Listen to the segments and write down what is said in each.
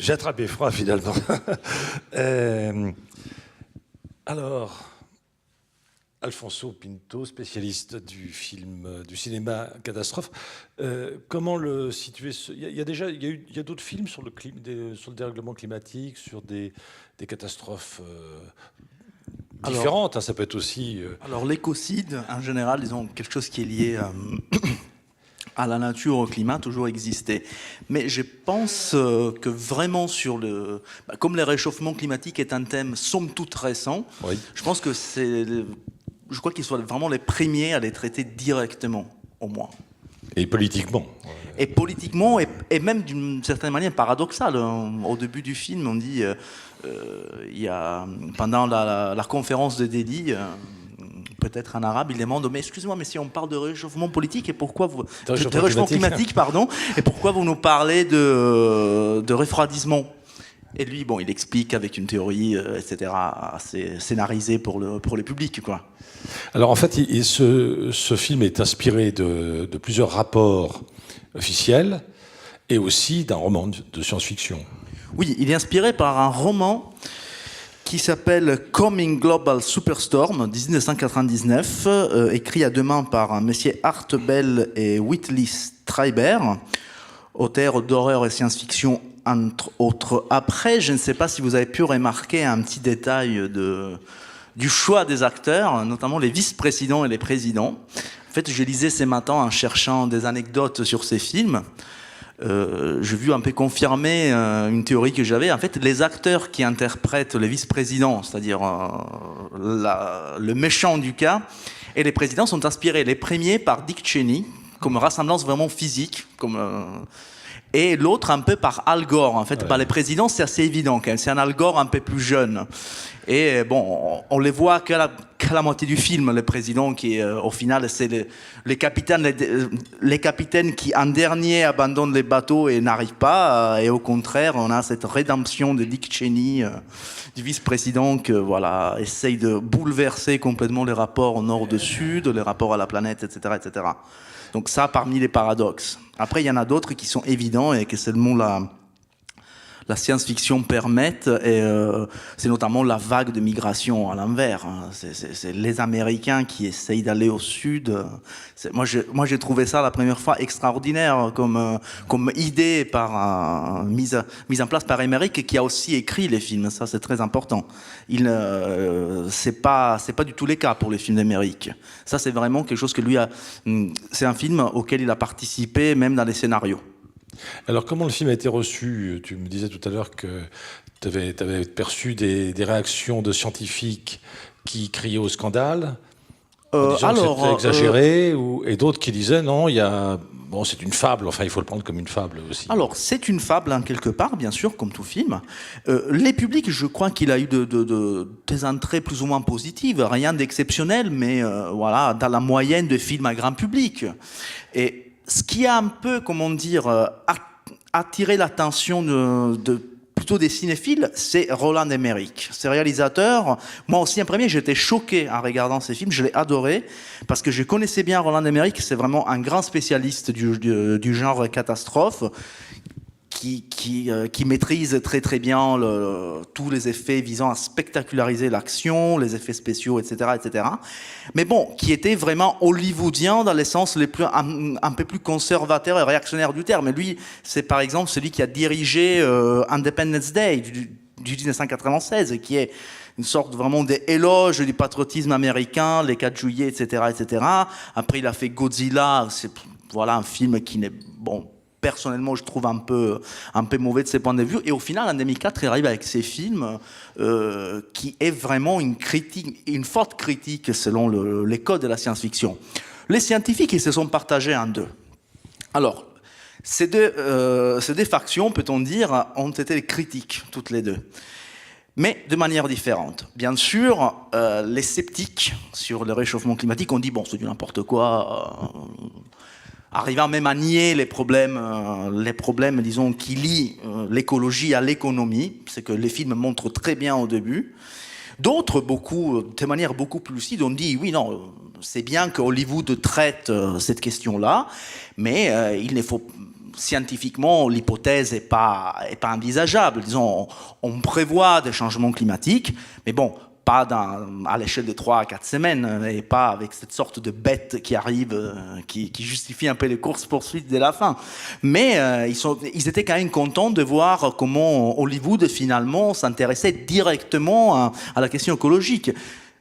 J'ai attrapé froid finalement. Euh, alors, Alfonso Pinto, spécialiste du film, du cinéma catastrophe, comment le situer Il y a déjà, il y a d'autres films sur sur le dérèglement climatique, sur des catastrophes Alors, différentes, hein, ça peut être aussi. alors l'écocide, en général, disons, quelque chose qui est lié à la nature, au climat, toujours existé. Mais je pense que vraiment comme le réchauffement climatique est un thème somme toute récent, Oui. je pense que je crois qu'ils sont vraiment les premiers à les traiter directement, au moins. Et politiquement. Et politiquement, et même d'une certaine manière paradoxale. Au début du film, on dit, il y a, pendant la conférence de Delhi, peut-être un arabe, il demande, mais excusez-moi, mais si on parle de réchauffement politique, et pourquoi vous... De réchauffement climatique, pardon, et pourquoi vous nous parlez de refroidissement? Et lui, bon, il explique avec une théorie, etc., assez scénarisée pour le public, quoi. Alors en fait, ce film est inspiré de plusieurs rapports officiels et aussi d'un roman de science-fiction. Oui, il est inspiré par un roman qui s'appelle Coming Global Superstorm, 1999, écrit à deux mains par messieurs Art Bell et Whitley Strieber, auteurs d'horreur et science-fiction, entre autres. Après, je ne sais pas si vous avez pu remarquer un petit détail du choix des acteurs, notamment les vice-présidents et les présidents. En fait, je lisais ce matin en cherchant des anecdotes sur ces films. J'ai vu un peu confirmer une théorie que j'avais. En fait, les acteurs qui interprètent les vice-présidents, c'est-à-dire le méchant du cas, et les présidents sont inspirés, les premiers par Dick Cheney, comme ressemblance vraiment physique, et l'autre un peu par Al Gore. En fait, les présidents, c'est assez évident quand même. C'est un Al Gore un peu plus jeune. Et bon, on les voit qu'à la moitié du film, les présidents qui, au final, c'est les capitaines qui, en dernier, abandonnent les bateaux et n'arrivent pas. Et au contraire, on a cette rédemption de Dick Cheney, du vice-président, qui essaye de bouleverser complètement les rapports nord-sud, les rapports à la planète, etc., etc. Donc ça, parmi les paradoxes. Après, il y en a d'autres qui sont évidents et que seulement la science-fiction permet, et c'est notamment la vague de migration à l'envers. C'est les Américains qui essayent d'aller au sud. Moi, j'ai trouvé ça la première fois extraordinaire comme idée mise en place par Emmerich, qui a aussi écrit les films. Ça, c'est très important. C'est pas du tout le cas pour les films d'Emmerich. Ça, c'est vraiment quelque chose que lui a. C'est un film auquel il a participé, même dans les scénarios. Alors comment le film a été reçu? Tu me disais tout à l'heure que tu avais perçu des réactions de scientifiques qui criaient au scandale, disant que c'était exagéré, et d'autres qui disaient non, c'est une fable, enfin il faut le prendre comme une fable aussi. Alors c'est une fable en quelque part, bien sûr, comme tout film. Les publics, je crois qu'il a eu des entrées plus ou moins positives, rien d'exceptionnel, mais dans la moyenne de films à grand public. Et ce qui a un peu, attiré l'attention plutôt des cinéphiles, c'est Roland Emmerich. Ce réalisateur, moi aussi en premier, j'étais choqué en regardant ces films, je l'ai adoré, parce que je connaissais bien Roland Emmerich, c'est vraiment un grand spécialiste du genre catastrophe, qui maîtrise très très bien tous les effets visant à spectaculariser l'action, les effets spéciaux, etc., etc. Mais bon, qui était vraiment hollywoodien dans les sens un peu plus conservateur et réactionnaire du terme. Et lui, c'est par exemple celui qui a dirigé Independence Day du 1996, qui est une sorte vraiment d'éloge du patriotisme américain, les 4 juillet, etc., etc. Après, il a fait Godzilla, c'est un film qui n'est personnellement, je trouve un peu mauvais de ses points de vue. Et au final, en 2004, il arrive avec ces films qui est vraiment une forte critique selon les codes de la science-fiction. Les scientifiques, ils se sont partagés en deux. Alors, ces deux factions, peut-on dire, ont été critiques, toutes les deux. Mais de manière différente. Bien sûr, les sceptiques sur le réchauffement climatique ont dit, bon, c'est du n'importe quoi... arrivant même à nier les problèmes, disons, qui lient l'écologie à l'économie, c'est que les films montrent très bien au début. D'autres, de manière beaucoup plus lucide, ont dit, oui, non, c'est bien que Hollywood traite cette question-là, mais il ne faut scientifiquement, l'hypothèse n'est pas envisageable. Disons, on prévoit des changements climatiques, mais bon, pas à l'échelle de 3 à 4 semaines, et pas avec cette sorte de bête qui arrive, qui justifie un peu les courses-poursuites dès la fin. Mais ils étaient quand même contents de voir comment Hollywood, finalement, s'intéressait directement à la question écologique.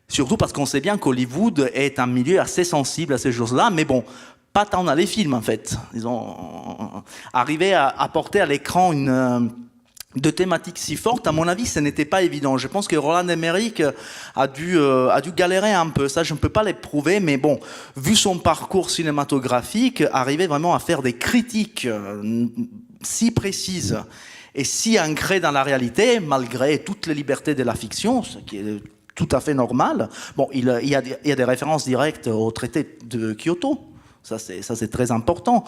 Surtout parce qu'on sait bien qu'Hollywood est un milieu assez sensible à ces choses-là, mais bon, pas tant dans les films, en fait. Ils ont arrivé à apporter à l'écran de thématiques si fortes. À mon avis, ce n'était pas évident. Je pense que Roland Emmerich a dû galérer un peu. Ça, je ne peux pas l'éprouver, mais bon, vu son parcours cinématographique, arriver vraiment à faire des critiques si précises et si ancrées dans la réalité, malgré toutes les libertés de la fiction, ce qui est tout à fait normal. Bon, il y a des références directes au traité de Kyoto. Ça, c'est très important.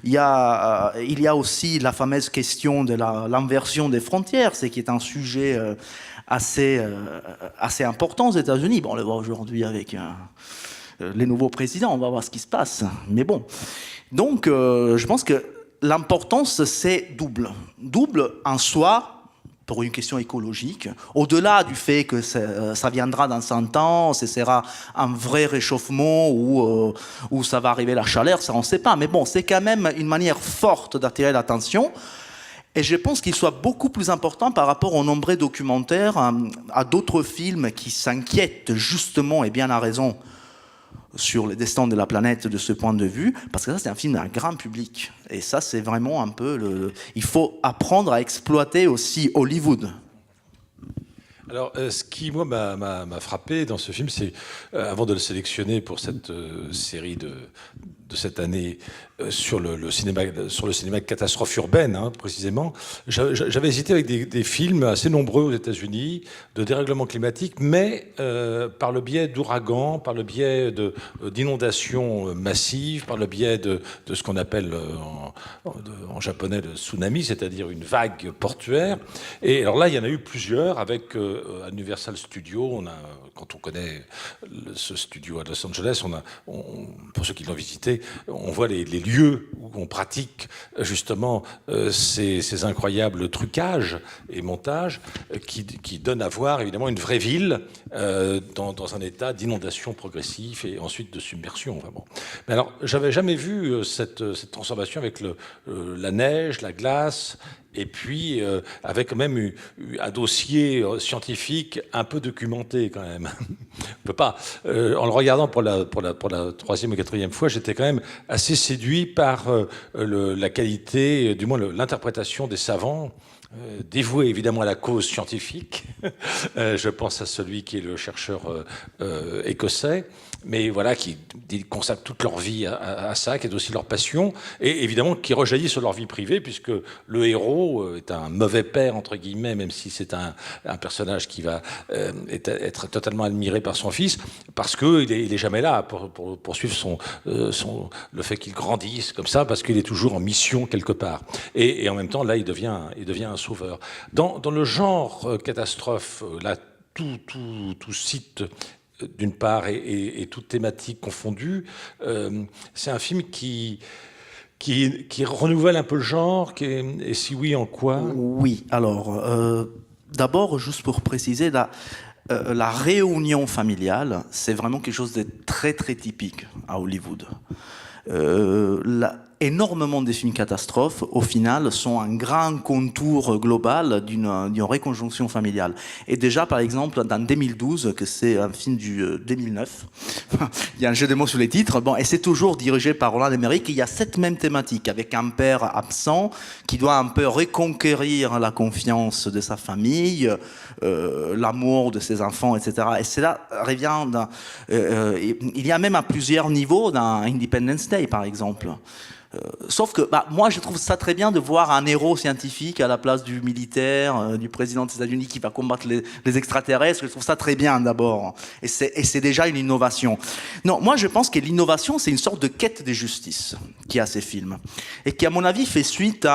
Il y a aussi la fameuse question de l'inversion des frontières, ce qui est un sujet assez important aux États-Unis. Bon, on le voit aujourd'hui avec les nouveaux présidents, on va voir ce qui se passe. Mais bon. Donc, je pense que l'importance, c'est double. Double en soi, pour une question écologique, au-delà du fait que ça viendra dans 100 ans, ce sera un vrai réchauffement où ça va arriver la chaleur, ça on ne sait pas. Mais bon, c'est quand même une manière forte d'attirer l'attention. Et je pense qu'il soit beaucoup plus important par rapport aux nombreux documentaires, à d'autres films qui s'inquiètent justement, et bien à raison, sur le destin de la planète de ce point de vue, parce que ça c'est un film d'un grand public, et ça c'est vraiment un peu il faut apprendre à exploiter aussi Hollywood. Alors, ce qui, moi, m'a frappé dans ce film, c'est, avant de le sélectionner pour cette série de cette année sur le cinéma catastrophe urbaine, hein, précisément, j'avais hésité avec des films assez nombreux aux États-Unis de dérèglement climatique, mais par le biais d'ouragans, par le biais d'inondations massives, par le biais de ce qu'on appelle en japonais le tsunami, c'est-à-dire une vague portuaire. Et alors là, il y en a eu plusieurs avec Universal Studios. Quand on connaît ce studio à Los Angeles, pour ceux qui l'ont visité, on voit les lieux où on pratique justement ces incroyables trucages et montages qui donnent à voir évidemment une vraie ville dans un état d'inondation progressive et ensuite de submersion. Enfin bon. Mais alors, j'avais jamais vu cette transformation avec la neige, la glace. Et puis, avec quand même un dossier scientifique un peu documenté quand même. On peut pas. En le regardant pour la 3e ou 4e fois, j'étais quand même assez séduit par la qualité, du moins l'interprétation des savants, dévoués évidemment à la cause scientifique. Je pense à celui qui est le chercheur écossais, mais voilà, qui consacrent toute leur vie à ça, qui est aussi leur passion, et évidemment qui rejaillit sur leur vie privée, puisque le héros est un mauvais père, entre guillemets, même si c'est un personnage qui va être totalement admiré par son fils, parce qu'il est jamais là pour suivre le fait qu'il grandisse comme ça, parce qu'il est toujours en mission quelque part. Et en même temps, là, il devient un sauveur. Dans le genre catastrophe, là, tout site d'une part, et toute thématique confondue, c'est un film qui renouvelle un peu le genre, et si oui, en quoi? Oui, alors, d'abord, juste pour préciser, la réunion familiale, c'est vraiment quelque chose de très, très typique à Hollywood. Énormément de films catastrophes, au final, sont un grand contour global d'une reconjonction familiale. Et déjà, par exemple, dans 2012, que c'est un film du 2009, il y a un jeu de mots sur les titres, bon, et c'est toujours dirigé par Roland Emmerich, il y a cette même thématique, avec un père absent qui doit un peu reconquérir la confiance de sa famille, l'amour de ses enfants, etc. Et cela revient il y a même à plusieurs niveaux dans Independence Day, par exemple. Sauf que moi, je trouve ça très bien de voir un héros scientifique à la place du militaire, du président des États-Unis qui va combattre les extraterrestres. Je trouve ça très bien d'abord. Et c'est déjà une innovation. Non, moi, je pense que l'innovation, c'est une sorte de quête de justice qui a ces films. Et qui, à mon avis, fait suite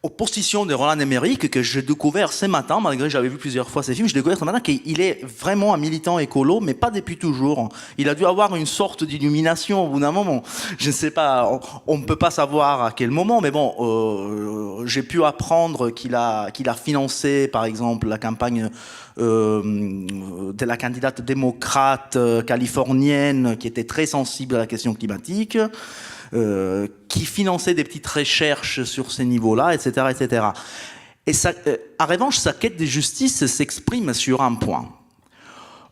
opposition de Roland Emmerich que j'ai découvert ce matin, malgré que j'avais vu plusieurs fois ces films, j'ai découvert ce matin qu'il est vraiment un militant écolo, mais pas depuis toujours. Il a dû avoir une sorte d'illumination au bout d'un moment. Je ne sais pas, on ne peut pas savoir à quel moment, mais bon, j'ai pu apprendre qu'il a financé, par exemple, la campagne de la candidate démocrate californienne qui était très sensible à la question climatique. Qui finançait des petites recherches sur ces niveaux-là, etc., etc. Et ça, en revanche, sa quête de justice s'exprime sur un point.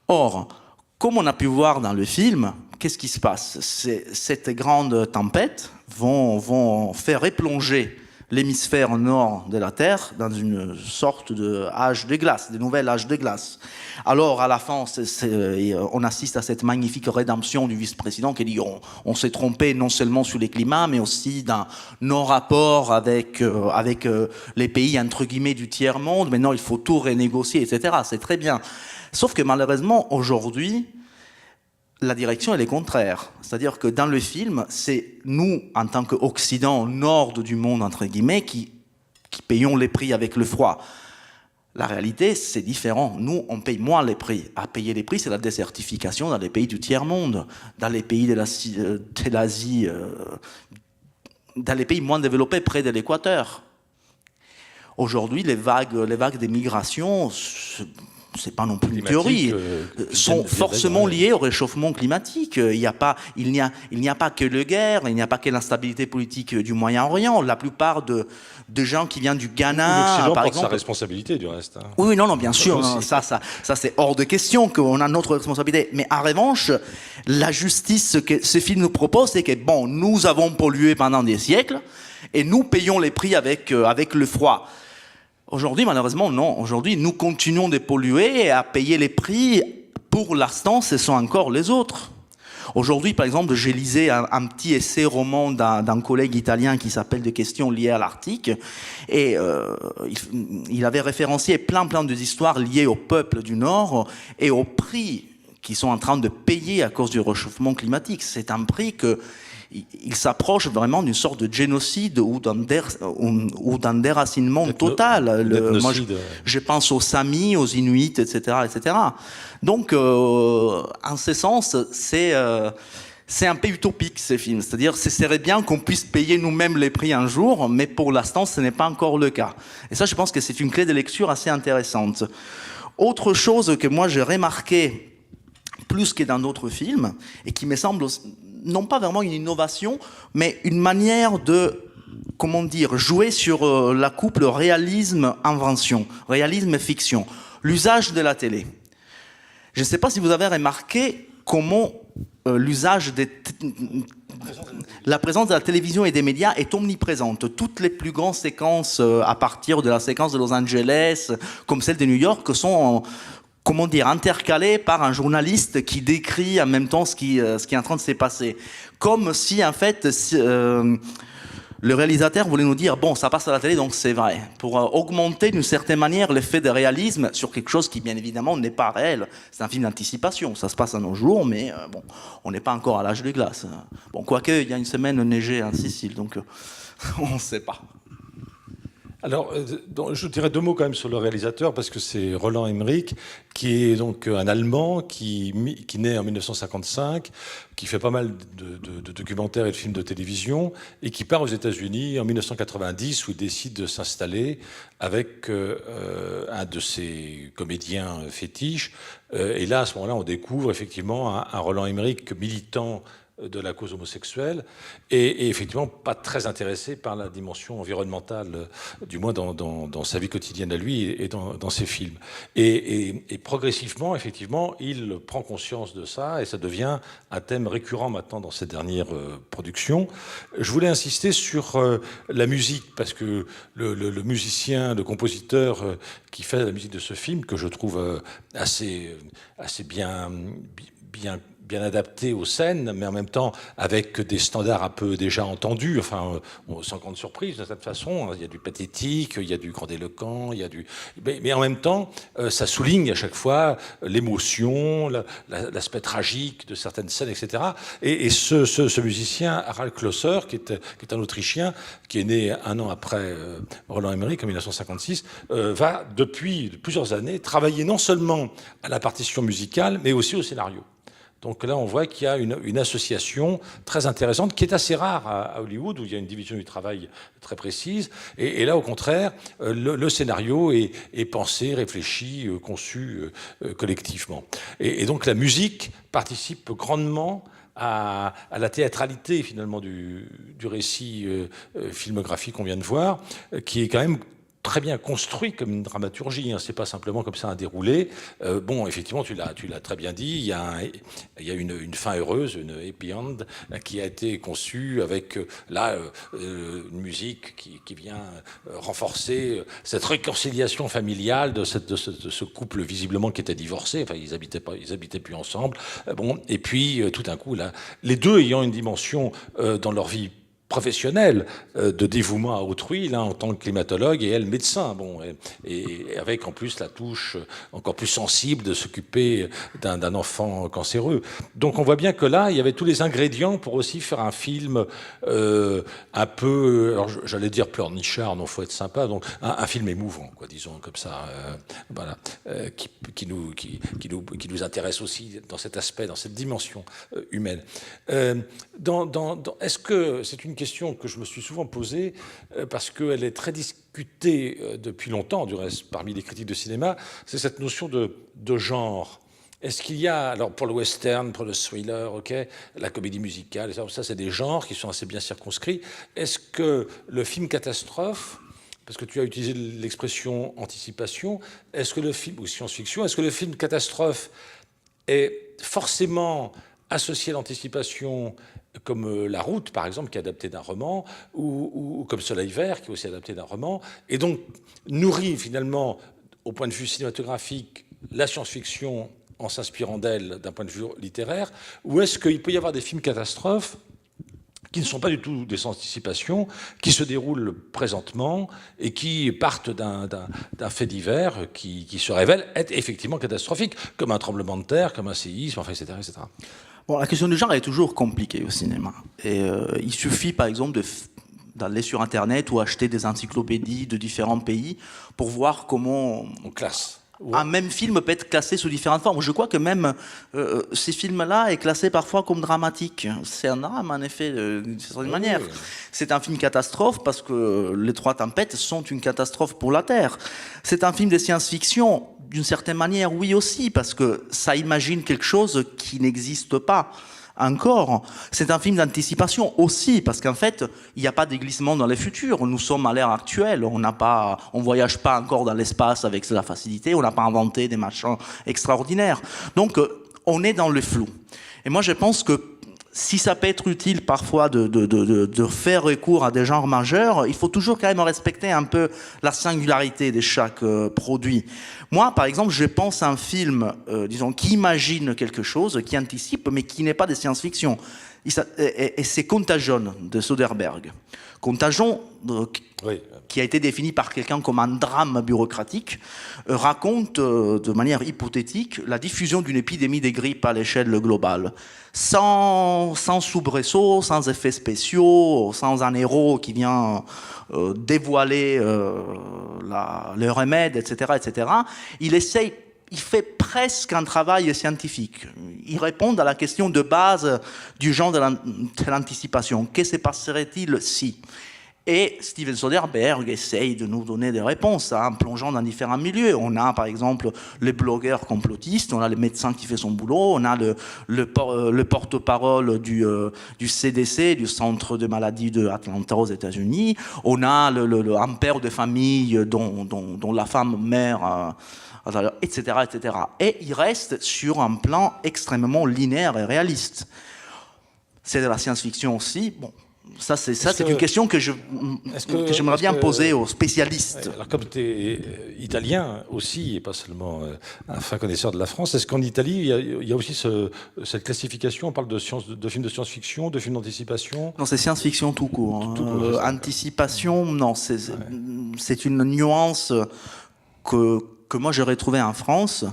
Or, comme on a pu voir dans le film, qu'est-ce qui se passe? Cette grande tempête vont faire replonger l'hémisphère nord de la Terre dans une sorte de âge de glace, de nouvel âge de glace. Alors, à la fin, on assiste à cette magnifique rédemption du vice-président qui dit on s'est trompé non seulement sur les climats, mais aussi dans nos rapports avec les pays, entre guillemets, du tiers-monde. Maintenant, il faut tout renégocier, etc. C'est très bien. Sauf que malheureusement, aujourd'hui, la direction, elle est contraire. C'est-à-dire que dans le film, c'est nous, en tant qu'Occident, nord du monde, entre guillemets, qui payons les prix avec le froid. La réalité, c'est différent. Nous, on paye moins les prix. À payer les prix, c'est la désertification dans les pays du tiers-monde, dans les pays de l'Asie, dans les pays moins développés près de l'équateur. Aujourd'hui, les vagues des migrations, c'est pas non plus une théorie, sont forcément liées au réchauffement climatique. Il n'y a pas que les guerres, il n'y a pas que l'instabilité politique du Moyen-Orient. La plupart de gens qui viennent du Ghana, l'Occident par porte exemple, sa responsabilité du reste. Hein. Oui, non, bien sûr, non, ça c'est hors de question qu'on a notre responsabilité. Mais en revanche, la justice que ce film nous propose, c'est que bon, nous avons pollué pendant des siècles et nous payons les prix avec le froid. Aujourd'hui, malheureusement, non. Aujourd'hui, nous continuons de polluer et à payer les prix. Pour l'instant, ce sont encore les autres. Aujourd'hui, par exemple, j'ai lisé un petit essai-roman d'un collègue italien qui s'appelle « Des questions liées à l'Arctique ». Et il avait référencié plein de histoires liées au peuple du Nord et aux prix qu'ils sont en train de payer à cause du réchauffement climatique. C'est un prix il s'approche vraiment d'une sorte de génocide ou d'un déracinement total. Moi, je pense aux Samis, aux Inuits, etc., etc. Donc, en ce sens, c'est un peu utopique, ces films. C'est-à-dire, ce serait bien qu'on puisse payer nous-mêmes les prix un jour, mais pour l'instant, ce n'est pas encore le cas. Et ça, je pense que c'est une clé de lecture assez intéressante. Autre chose que moi, j'ai remarqué plus que dans d'autres films, et qui me semble non pas vraiment une innovation, mais une manière de, comment dire, jouer sur la couple réalisme-invention, réalisme-fiction, l'usage de la télé. Je ne sais pas si vous avez remarqué comment la présence de la télévision et des médias est omniprésente. Toutes les plus grandes séquences, à partir de la séquence de Los Angeles, comme celle de New York, sont comment dire, intercalé par un journaliste qui décrit en même temps ce qui est en train de se passer. Comme si, en fait, le réalisateur voulait nous dire, bon, ça passe à la télé, donc c'est vrai. Pour augmenter d'une certaine manière l'effet de réalisme sur quelque chose qui, bien évidemment, n'est pas réel. C'est un film d'anticipation. Ça se passe à nos jours, mais bon, on n'est pas encore à l'âge de glace. Bon, quoique, il y a une semaine neigé en Sicile, donc on ne sait pas. Alors, je dirais deux mots quand même sur le réalisateur, parce que c'est Roland Emmerich, qui est donc un Allemand qui naît en 1955, qui fait pas mal de documentaires et de films de télévision, et qui part aux États-Unis en 1990, où il décide de s'installer avec un de ses comédiens fétiches. Et là, à ce moment-là, on découvre effectivement un Roland Emmerich militant de la cause homosexuelle et effectivement pas très intéressé par la dimension environnementale, du moins dans sa vie quotidienne à lui et dans ses films. Et progressivement, effectivement, il prend conscience de ça et ça devient un thème récurrent maintenant dans ses dernières productions. Je voulais insister sur la musique parce que le musicien, le compositeur qui fait la musique de ce film, que je trouve assez bien bien adapté aux scènes, mais en même temps avec des standards un peu déjà entendus, enfin, sans grande surprise de cette façon. Il y a du pathétique, il y a du grandiloquent, il y a du... Mais en même temps, ça souligne à chaque fois l'émotion, l'aspect tragique de certaines scènes, etc. Et ce musicien, Harald Klösser, qui est un Autrichien, qui est né un an après Roland Emmerich, en 1956, va depuis plusieurs années travailler non seulement à la partition musicale, mais aussi au scénario. Donc là, on voit qu'il y a une association très intéressante qui est assez rare à Hollywood, où il y a une division du travail très précise. Et là, au contraire, le scénario est pensé, réfléchi, conçu collectivement. Et donc la musique participe grandement à la théâtralité, finalement, du récit filmographique qu'on vient de voir, qui est quand même très bien construit comme une dramaturgie, hein. C'est pas simplement comme ça un déroulé. Bon, effectivement, tu l'as très bien dit, il y a une fin heureuse, une happy end, qui a été conçue avec une musique qui vient renforcer cette réconciliation familiale de ce couple visiblement qui était divorcé. Enfin, ils habitaient plus ensemble. Bon, et puis tout d'un coup, là, les deux ayant une dimension dans leur vie professionnel de dévouement à autrui, là en tant que climatologue et elle médecin, bon, et avec en plus la touche encore plus sensible de s'occuper d'un enfant cancéreux. Donc on voit bien que là il y avait tous les ingrédients pour aussi faire un film un peu, alors j'allais dire pleurnichard, non, faut être sympa, donc un film émouvant, quoi, disons comme ça, voilà, qui nous intéresse aussi dans cet aspect, dans cette dimension humaine. Est-ce que c'est une question que je me suis souvent posée parce qu'elle est très discutée depuis longtemps, du reste, parmi les critiques de cinéma, c'est cette notion de genre. Est-ce qu'il y a, alors pour le western, pour le thriller, ok, la comédie musicale, ça c'est des genres qui sont assez bien circonscrits. Est-ce que le film catastrophe, parce que tu as utilisé l'expression anticipation, est-ce que le film, ou science-fiction, est-ce que le film catastrophe est forcément associé à l'anticipation, comme La Route, par exemple, qui est adapté d'un roman, ou comme Soleil Vert, qui est aussi adapté d'un roman, et donc nourrit finalement, au point de vue cinématographique, la science-fiction en s'inspirant d'elle d'un point de vue littéraire, ou est-ce qu'il peut y avoir des films catastrophes qui ne sont pas du tout des anticipations, qui se déroulent présentement et qui partent d'un fait divers qui se révèle être effectivement catastrophique, comme un tremblement de terre, comme un séisme, enfin, etc., etc. Bon, la question du genre est toujours compliquée au cinéma. Et il suffit, par exemple, d'aller sur Internet ou acheter des encyclopédies de différents pays pour voir comment on classe. Un même film peut être classé sous différentes formes. Je crois que même ces films-là est classé parfois comme dramatique. C'est un drame, en effet, d'une certaine manière. Oui. C'est un film catastrophe parce que les trois tempêtes sont une catastrophe pour la Terre. C'est un film de science-fiction, d'une certaine manière, oui aussi, parce que ça imagine quelque chose qui n'existe pas encore. C'est un film d'anticipation aussi, parce qu'en fait, il n'y a pas de glissement dans le futur. Nous sommes à l'ère actuelle. On voyage pas encore dans l'espace avec la facilité. On n'a pas inventé des machins extraordinaires. Donc, on est dans le flou. Et moi, je pense que si ça peut être utile parfois de faire recours à des genres majeurs, il faut toujours quand même respecter un peu la singularité de chaque produit. Moi, par exemple, je pense à un film, disons, qui imagine quelque chose, qui anticipe, mais qui n'est pas de science-fiction. Et c'est Contagion de Soderbergh. Contagion, Oui. qui a été défini par quelqu'un comme un drame bureaucratique, raconte de manière hypothétique la diffusion d'une épidémie de grippe à l'échelle globale. Sans soubresauts, sans effets spéciaux, sans un héros qui vient dévoiler le remède, etc., etc. Il fait presque un travail scientifique. Il répond à la question de base du genre de l'anticipation. Que se passerait-il si ? Et Steven Soderbergh essaye de nous donner des réponses en plongeant dans différents milieux. On a par exemple les blogueurs complotistes, on a le médecin qui fait son boulot, on a le porte-parole du CDC, du Centre de maladies de Atlanta aux États-Unis, on a un père de famille dont la femme meurt, etc., etc. Et il reste sur un plan extrêmement linéaire et réaliste. C'est de la science-fiction aussi. Bon. Ça, c'est une question que j'aimerais bien poser aux spécialistes. Alors, comme tu es italien aussi, et pas seulement un fin connaisseur de la France, est-ce qu'en Italie, il y a aussi cette classification? On parle de films de science-fiction, de films d'anticipation? Non, c'est science-fiction tout court. Tout court, anticipation, non, c'est une nuance que moi j'aurais trouvée en France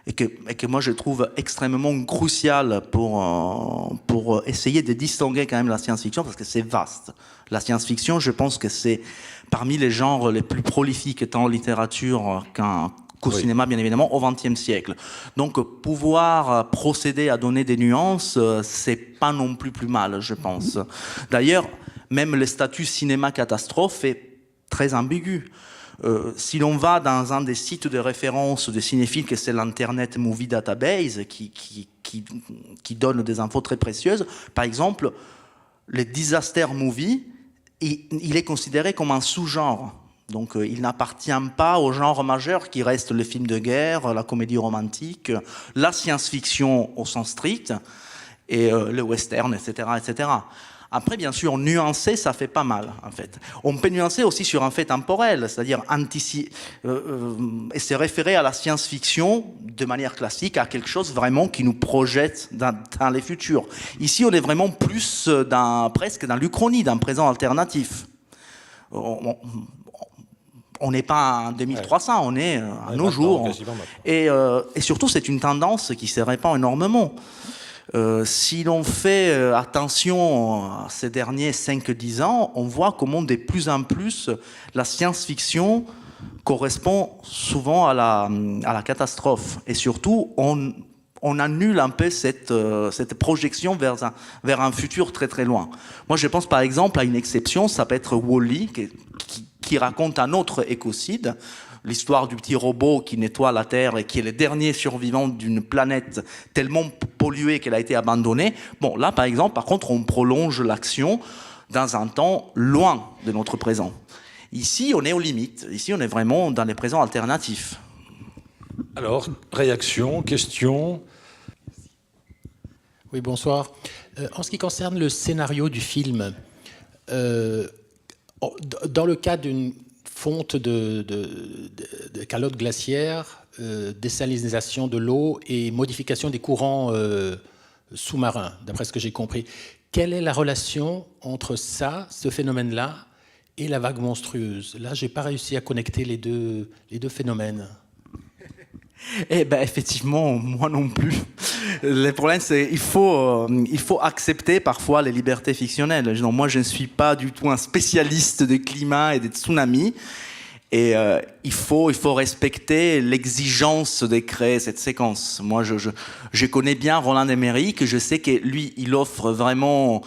et que moi je trouve extrêmement cruciale pour essayer de distinguer quand même la science-fiction, parce que c'est vaste. La science-fiction, je pense que c'est parmi les genres les plus prolifiques tant en littérature qu'au cinéma, bien évidemment, au XXe siècle. Donc, pouvoir procéder à donner des nuances, c'est pas non plus mal, je pense. D'ailleurs, même le statut cinéma catastrophe est très ambigu. Si l'on va dans un des sites de référence de cinéphiles, que c'est l'Internet Movie Database, qui donne des infos très précieuses, par exemple, le disaster movie, il est considéré comme un sous-genre. Donc il n'appartient pas au genre majeur qui reste le film de guerre, la comédie romantique, la science-fiction au sens strict, et le western, etc., etc. Après, bien sûr, nuancer, ça fait pas mal, en fait. On peut nuancer aussi sur un fait temporel, c'est-à-dire et se référer à la science-fiction de manière classique, à quelque chose vraiment qui nous projette dans les futurs. Ici, on est vraiment plus presque dans l'Uchronie, dans le présent alternatif. On n'est pas en 2300, on est à nos jours. Et surtout, c'est une tendance qui se répand énormément. Si l'on fait attention à ces derniers 5-10 ans, on voit comment de plus en plus la science-fiction correspond souvent à la catastrophe. Et surtout, on annule un peu cette projection vers un futur très très loin. Moi, je pense par exemple à une exception, ça peut être Wall-E, qui raconte un autre écocide, l'histoire du petit robot qui nettoie la Terre et qui est le dernier survivant d'une planète tellement polluée qu'elle a été abandonnée. Bon, là, par exemple, par contre, on prolonge l'action dans un temps loin de notre présent. Ici, on est aux limites. Ici, on est vraiment dans les présents alternatifs. Alors, réaction, question? Oui, bonsoir. En ce qui concerne le scénario du film, dans le cas d'une fonte de calottes glaciaires, désalinisation de l'eau et modification des courants sous-marins, d'après ce que j'ai compris. Quelle est la relation entre ce phénomène-là, et la vague monstrueuse? Là, je n'ai pas réussi à connecter les deux phénomènes. Eh bien, effectivement, moi non plus. Le problème, c'est qu'il faut accepter parfois les libertés fictionnelles. Donc, moi, je ne suis pas du tout un spécialiste des climats et des tsunamis. Et il faut respecter l'exigence de créer cette séquence. Moi, je connais bien Roland Emmerich, je sais que lui, il offre vraiment...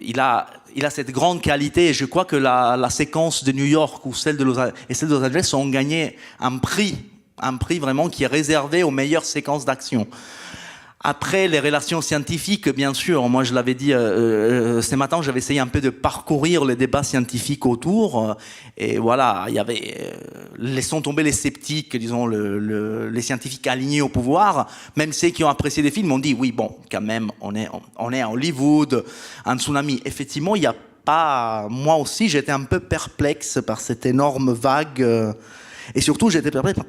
il a cette grande qualité, et je crois que la séquence de New York ou celle de Los Angeles ont gagné un prix vraiment qui est réservé aux meilleures séquences d'action. Après, les relations scientifiques, bien sûr, moi je l'avais dit ce matin, j'avais essayé un peu de parcourir les débats scientifiques autour, et voilà, il y avait, laissons tomber les sceptiques, disons, les scientifiques alignés au pouvoir, même ceux qui ont apprécié les films ont dit, oui, bon, quand même, on est à Hollywood, un tsunami. Effectivement, il n'y a pas... Moi aussi, j'étais un peu perplexe par cette énorme vague, et surtout, j'étais perplexe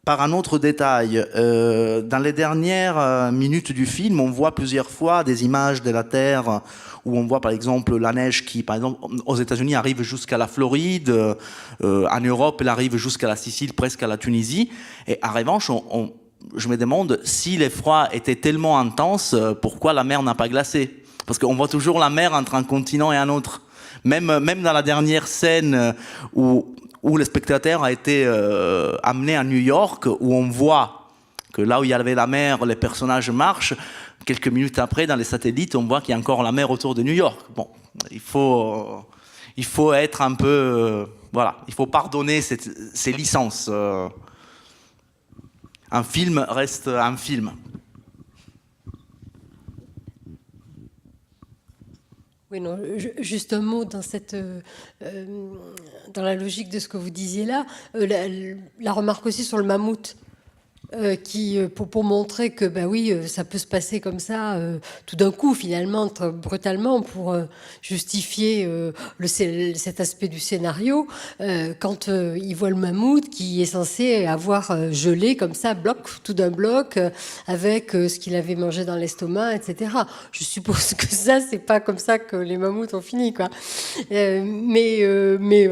par un autre détail. Dans les dernières minutes du film, on voit plusieurs fois des images de la Terre où on voit par exemple la neige qui, par exemple, aux États-Unis arrive jusqu'à la Floride, en Europe, elle arrive jusqu'à la Sicile, presque à la Tunisie. Et en revanche, je me demande si les froids étaient tellement intenses, pourquoi la mer n'a pas glacé? Parce qu'on voit toujours la mer entre un continent et un autre. Même dans la dernière scène où le spectateur a été amené à New York, où on voit que là où il y avait la mer, les personnages marchent. Quelques minutes après, dans les satellites, on voit qu'il y a encore la mer autour de New York. Bon, il faut être un peu... voilà, il faut pardonner ces licences. Un film reste un film. Oui, non, juste un mot dans la logique de ce que vous disiez là. La remarque aussi sur le mammouth. pour montrer que ben oui, ça peut se passer comme ça tout d'un coup finalement très brutalement pour justifier cet aspect du scénario quand il voit le mammouth qui est censé avoir gelé comme ça tout d'un bloc avec ce qu'il avait mangé dans l'estomac, etc. Je suppose que ça c'est pas comme ça que les mammouths ont fini, quoi. Mais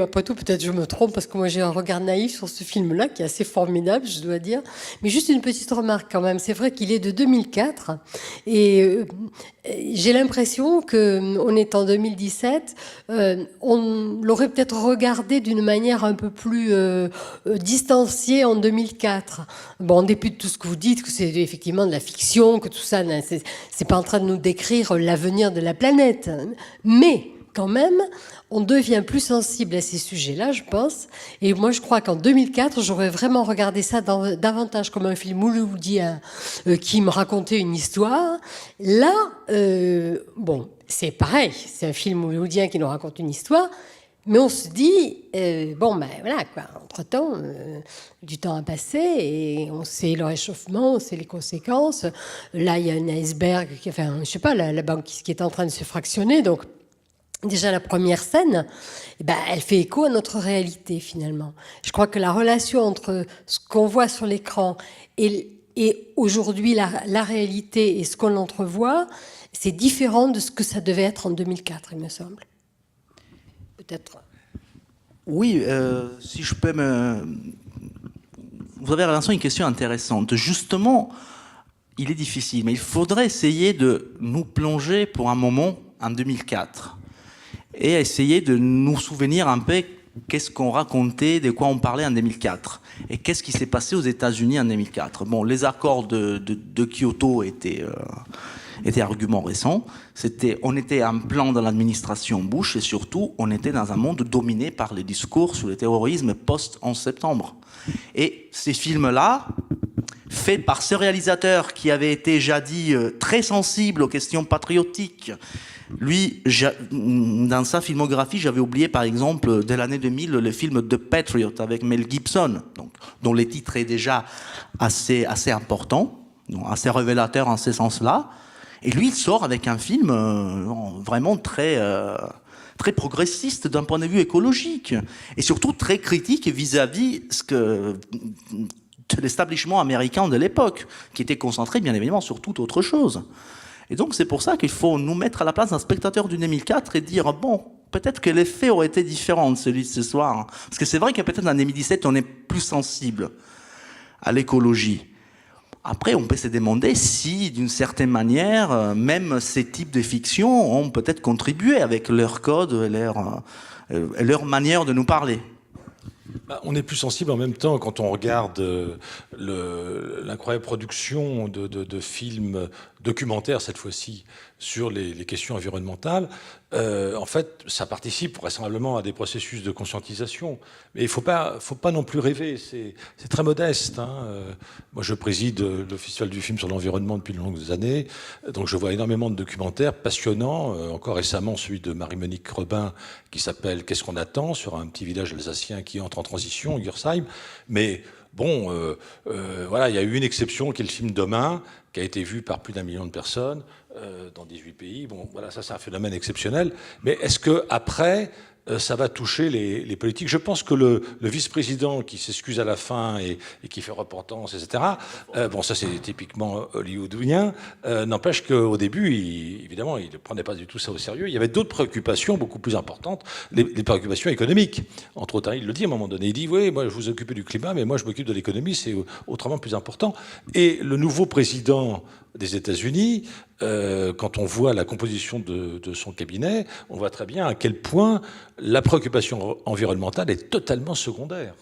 après tout, peut-être je me trompe parce que moi j'ai un regard naïf sur ce film-là qui est assez formidable, je dois dire. Mais juste une petite remarque quand même. C'est vrai qu'il est de 2004 et j'ai l'impression qu'on est en 2017. On l'aurait peut-être regardé d'une manière un peu plus distanciée en 2004. Bon, en dépit de tout ce que vous dites, que c'est effectivement de la fiction, que tout ça, c'est pas en train de nous décrire l'avenir de la planète. Mais quand même, on devient plus sensible à ces sujets-là, je pense. Et moi, je crois qu'en 2004, j'aurais vraiment regardé ça davantage comme un film hollywoodien qui me racontait une histoire. Là, bon, c'est pareil, c'est un film hollywoodien qui nous raconte une histoire, mais on se dit, bon, ben voilà, quoi. Entre-temps, du temps a passé et on sait le réchauffement, on sait les conséquences. Là, il y a un iceberg, enfin, je sais pas, la banque qui est en train de se fractionner, donc. Déjà, la première scène, elle fait écho à notre réalité, finalement. Je crois que la relation entre ce qu'on voit sur l'écran et aujourd'hui la réalité et ce qu'on entrevoit, c'est différent de ce que ça devait être en 2004, il me semble. Peut-être. Oui, si je peux Vous avez lancé une question intéressante. Justement, il est difficile, mais il faudrait essayer de nous plonger pour un moment en 2004. Et essayer de nous souvenir un peu qu'est-ce qu'on racontait, de quoi on parlait en 2004. Et qu'est-ce qui s'est passé aux États-Unis en 2004. Bon, les accords de Kyoto étaient argument récent. On était en plein dans l'administration Bush et surtout, on était dans un monde dominé par les discours sur le terrorisme post-11 septembre. Et ces films-là, faits par ce réalisateur qui avait été jadis très sensible aux questions patriotiques. Lui, dans sa filmographie, j'avais oublié par exemple de l'année 2000 le film The Patriot avec Mel Gibson, donc, dont le titre est déjà assez important, donc assez révélateur en ce sens-là. Et lui, il sort avec un film vraiment très progressiste d'un point de vue écologique et surtout très critique vis-à-vis de l'establishment américain de l'époque, qui était concentré bien évidemment sur toute autre chose. Et donc c'est pour ça qu'il faut nous mettre à la place d'un spectateur du 2004 et dire bon, peut-être que l'effet aurait été différent de celui de ce soir. Parce que c'est vrai que peut-être en 2017 on est plus sensible à l'écologie. Après, on peut se demander si, d'une certaine manière, même ces types de fictions ont peut-être contribué avec leur code et leur manière de nous parler. On est plus sensible en même temps quand on regarde l'incroyable production de films documentaires, cette fois-ci, sur les questions environnementales. En fait, ça participe vraisemblablement à des processus de conscientisation. Mais il ne faut pas non plus rêver, c'est très modeste. Moi, je préside le Festival du film sur l'environnement depuis de longues années, donc je vois énormément de documentaires passionnants. Encore récemment, celui de Marie-Monique Robin, qui s'appelle « Qu'est-ce qu'on attend ?», sur un petit village alsacien qui entre en transition, Gursheim. Mais bon, voilà, il y a eu une exception qui est le film Demain, qui a été vu par plus d'1 million de personnes dans 18 pays. Bon, voilà, ça c'est un phénomène exceptionnel. Mais est-ce que après ça va toucher les politiques? Je pense que le vice-président qui s'excuse à la fin et qui fait repentance, etc. Bon, ça c'est typiquement hollywoodien. N'empêche qu'au début, évidemment, il ne prenait pas du tout ça au sérieux. Il y avait d'autres préoccupations beaucoup plus importantes, les préoccupations économiques. Entre autres, il le dit à un moment donné. Il dit oui, moi je vous occupe du climat, mais moi je m'occupe de l'économie, c'est autrement plus important. Et le nouveau président des États-Unis, quand on voit la composition de son cabinet, on voit très bien à quel point la préoccupation environnementale est totalement secondaire.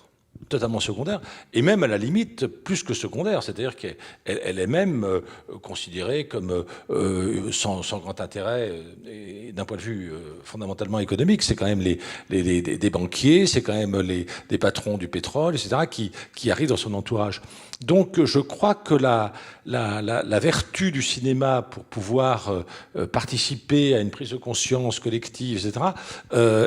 Totalement secondaire, et même à la limite plus que secondaire, c'est-à-dire qu'elle est même considérée comme sans grand intérêt d'un point de vue fondamentalement économique, c'est quand même des banquiers, c'est quand même des patrons du pétrole, etc., qui arrivent dans son entourage. Donc je crois que la vertu du cinéma pour pouvoir participer à une prise de conscience collective, etc.,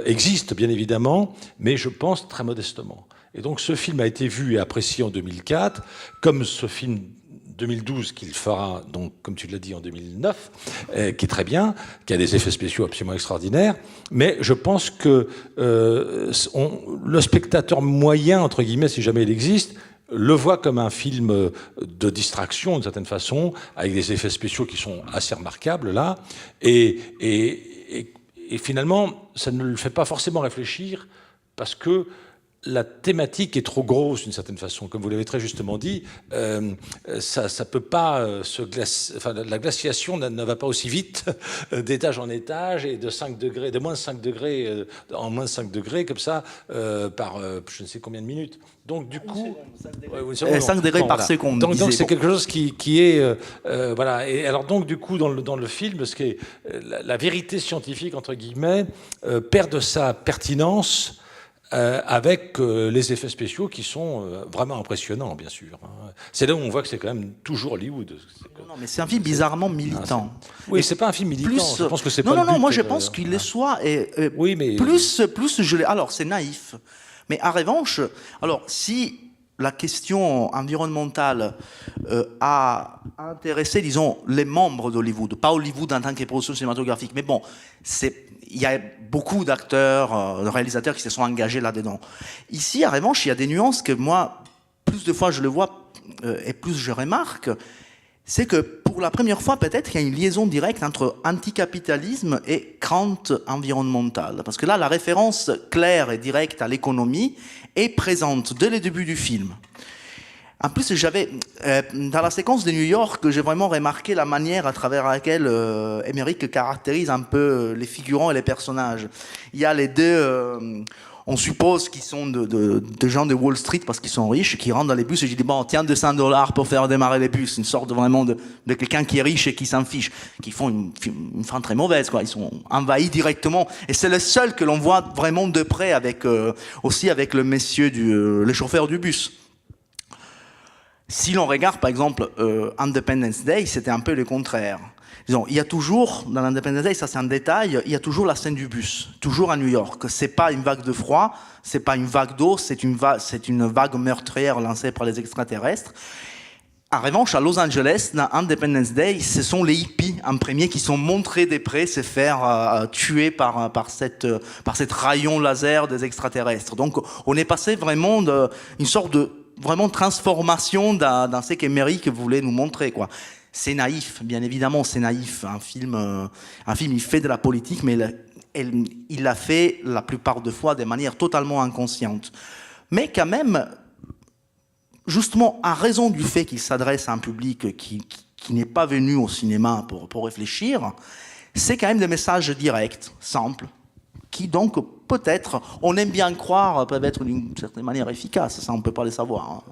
existe bien évidemment, mais je pense très modestement. Et donc ce film a été vu et apprécié en 2004, comme ce film 2012 qu'il fera, donc, comme tu l'as dit, en 2009, qui est très bien, qui a des effets spéciaux absolument extraordinaires. Mais je pense que le spectateur moyen, entre guillemets, si jamais il existe, le voit comme un film de distraction, d'une certaine façon, avec des effets spéciaux qui sont assez remarquables, là. Et finalement, ça ne le fait pas forcément réfléchir, parce que la thématique est trop grosse d'une certaine façon, comme vous l'avez très justement dit. Ça peut pas la glaciation ne va pas aussi vite d'étage en étage et de moins de 5 degrés en moins de 5 degrés comme ça par je ne sais combien de minutes. Donc du coup, 5 degrés par seconde. Donc c'est quelque chose qui est voilà. Et alors donc du coup dans le film, ce qui est la vérité scientifique entre guillemets perd de sa pertinence. Avec les effets spéciaux qui sont vraiment impressionnants, bien sûr. C'est là où on voit que c'est quand même toujours Hollywood. Non, mais c'est un film bizarrement militant. Oui, c'est pas un film militant. Plus, je pense que c'est non, pas le but. moi je pense qu'il le soit. Et, oui, mais plus je l'ai. Alors, c'est naïf. Mais en revanche, alors si la question environnementale a intéressé, disons, les membres d'Hollywood, pas Hollywood en tant que production cinématographique, mais bon, il y a beaucoup d'acteurs, de réalisateurs qui se sont engagés là-dedans. Ici, en revanche, il y a des nuances que moi, plus de fois je le vois et plus je remarque, c'est que pour la première fois, peut-être, il y a une liaison directe entre anticapitalisme et crainte environnementale. Parce que là, la référence claire et directe à l'économie est présente dès le début du film. En plus, dans la séquence de New York, j'ai vraiment remarqué la manière à travers laquelle Emmerich caractérise un peu les figurants et les personnages. Il y a les deux, on suppose qu'ils sont de gens de Wall Street parce qu'ils sont riches, qui rentrent dans les bus et je dis bon, tiens $200 pour faire démarrer les bus. Une sorte vraiment de quelqu'un qui est riche et qui s'en fiche, qui font une fin très mauvaise, quoi. Ils sont envahis directement. Et c'est le seul que l'on voit vraiment de près aussi avec le monsieur le chauffeur du bus. Si l'on regarde, par exemple, Independence Day, c'était un peu le contraire. Disons, il y a toujours, dans l'Independence Day, ça c'est un détail, il y a toujours la scène du bus, toujours à New York. C'est pas une vague de froid, c'est pas une vague d'eau, c'est une vague meurtrière lancée par les extraterrestres. En revanche, à Los Angeles, dans Independence Day, ce sont les hippies en premier qui sont montrés de près se faire tuer par cette rayon laser des extraterrestres. Donc, on est passé vraiment d'une sorte de vraiment transformation dans ce qu'Emmerich voulait nous montrer, quoi. C'est naïf, bien évidemment, c'est naïf. Un film, il fait de la politique, mais il l'a fait la plupart des fois de manière totalement inconsciente. Mais quand même, justement, à raison du fait qu'il s'adresse à un public qui n'est pas venu au cinéma pour réfléchir, c'est quand même des messages directs, simples, qui donc peut-être, on aime bien croire, peuvent être d'une certaine manière efficaces. Ça, on ne peut pas le savoir. Hein.